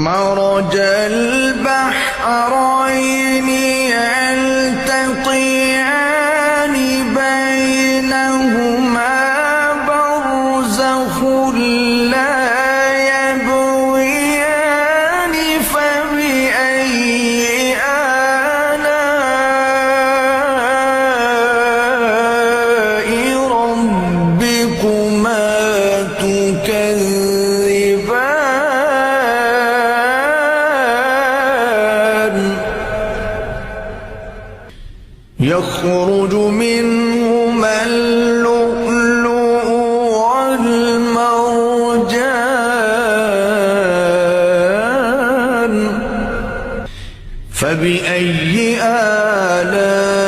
مرج البحرين يلتقيان بينهما برزخ لا يبغيان فبأي آلاء ربكما تكذبان يخرج منهما اللؤلؤ والمرجان فبأي آلاء